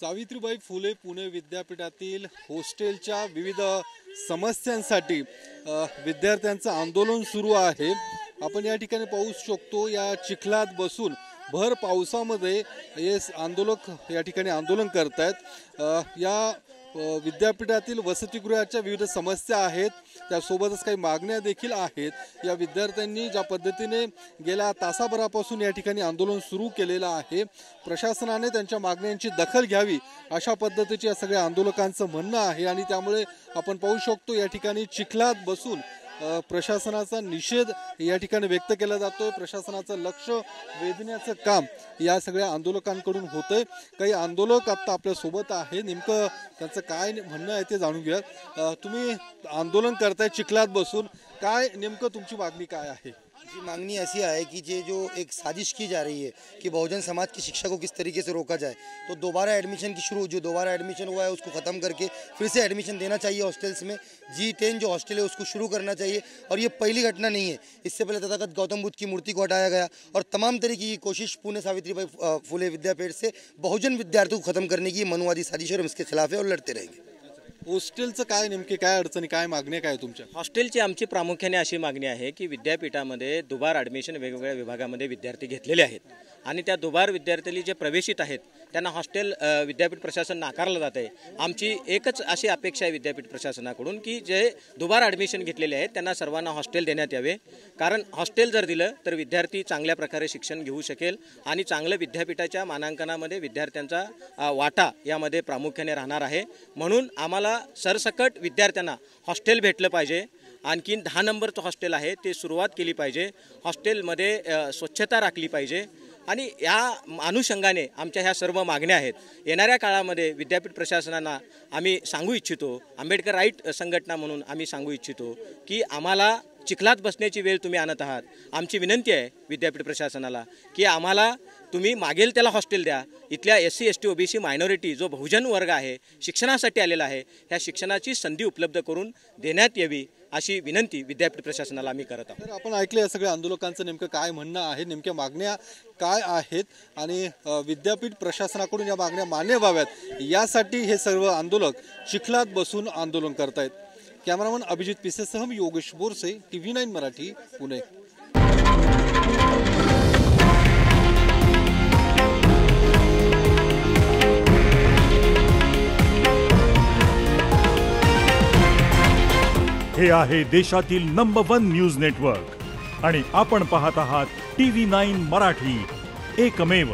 सावित्रीबाई फुले पुणे विद्यापीठातील हॉस्टेलच्या विविध समस्यांसाठी विद्यार्थ्यांचं आंदोलन सुरू आहे। आपण या ठिकाणी पाहू शकतो, या चिखलात बसून भर पावसामध्ये हे आंदोलक या ठिकाणी आंदोलन करतायत। या विद्यापीठातील वसतिगृहाच्या विविध समस्या आहेत, त्यासोबतच काही मागण्या देखील आहेत। या विद्यार्थ्यांनी ज्या पद्धतीने गेल्या तासाभरापासून या ठिकाणी आंदोलन सुरू केलेलं आहे, प्रशासनाने त्यांच्या मागण्यांची दखल घ्यावी अशा पद्धतीचे या सगळ्या आंदोलकांचं म्हणणं आहे। आणि त्यामुळे आपण पाहू शकतो, या ठिकाणी चिखलात बसून प्रशासनाचा निषेध या ठिकाणी व्यक्त केला जातोय। प्रशासनाचं लक्ष वेधण्याचं काम या सगळ्या आंदोलकांकडून होतंय। काही आंदोलक आता आपल्या सोबत आहे, नेमकं त्यांचं काय म्हणणं आहे ते जाणून घेऊया। तुम्ही आंदोलन करताय चिखलात बसून, काय नेमकं तुमची मागणी काय आहे? जी मांगनी ऐसी है कि जो एक साजिश की जा रही है कि बहुजन समाज की शिक्षा को किस तरीके से रोका जाए, तो दोबारा एडमिशन की जो दोबारा एडमिशन हुआ है उसको ख़त्म करके फिर से एडमिशन देना चाहिए हॉस्टल्स में। G10 जो हॉस्टल है उसको शुरू करना चाहिए। और ये पहली घटना नहीं है, इससे पहले तथागत गौतम बुद्ध की मूर्ति को हटाया गया और तमाम तरीके की कोशिश पुणे सावित्रीबाई फुले विद्यापीठ से बहुजन विद्यार्थियों को खत्म करने की मनुवादी साजिश है और हम इसके खिलाफ है और लड़ते रहेंगे। हॉस्टेलचं काय नेमके काय अडचणी काय मागण्या काय तुमच्या? हॉस्टेलची आमची प्रामुख्याने अशी मागणी आहे की विद्यापीठामध्ये दुबार ॲडमिशन वेगवेगळ्या विभागामध्ये विद्यार्थी घेतलेले आहेत आणि त्या दुबार विद्यार्थी जे प्रवेशित आहेत त्यांना हॉस्टेल विद्यापीठ प्रशासन नाकारलं जात आहे। आमची एकच अशी अपेक्षा आहे विद्यापीठ प्रशासनाकडून की जे दुबार ॲडमिशन घेतलेले आहेत त्यांना सर्वांना हॉस्टेल देण्यात यावे, कारण हॉस्टेल जर दिलं तर विद्यार्थी चांगल्या प्रकारे शिक्षण घेऊ शकेल आणि चांगलं विद्यापीठाच्या मानांकनामध्ये विद्यार्थ्यांचा वाटा यामध्ये प्रामुख्याने राहणार आहे। म्हणून आम्हाला सरसकट विद्यार्थ्यांना हॉस्टेल भेटलं पाहिजे। आणखीन 10 नंबरचं हॉस्टेल आहे ते सुरुवात केली पाहिजे। हॉस्टेलमध्ये स्वच्छता राखली पाहिजे आणि या अनुषंगाने आमच्या ह्या सर्व मागण्या आहेत। येणाऱ्या काळामध्ये विद्यापीठ प्रशासनाला आम्ही सांगू इच्छितो, आंबेडकर राईट संघटना म्हणून आम्ही सांगू इच्छितो की आम्हाला चिखलात बसण्याची वेळ तुम्ही आणत आहात। आमची विनंती आहे विद्यापीठ प्रशासनाला की आम्हाला तुम्ही मागेल त्याला हॉस्टेल द्या। इथल्या SC ST OBC मायनॉरिटी जो बहुजन वर्ग आहे, शिक्षणासाठी आलेला आहे, ह्या शिक्षणाची संधी उपलब्ध करून देण्यात यावी अशी विनंती विद्यापीठ प्रशासनाला आम्ही करत आहोत। तर आपण ऐकलं या सगळ्या आंदोलकांचं नेमकं काय म्हणणं आहे, नेमक्या मागण्या काय आहेत आणि विद्यापीठ प्रशासनाकडून या मागण्या मान्य व्हाव्यात यासाठी हे सर्व आंदोलक चिखलात बसून आंदोलन करतायत। कॅमेरामन अभिजित पिसेसह मी योगेश बोरसे, TV9 मराठी, पुणे। हे आहे देशातील नंबर 1 न्यूज नेटवर्क आणि आपण पाहत आहात TV9 मराठी, एकमेव।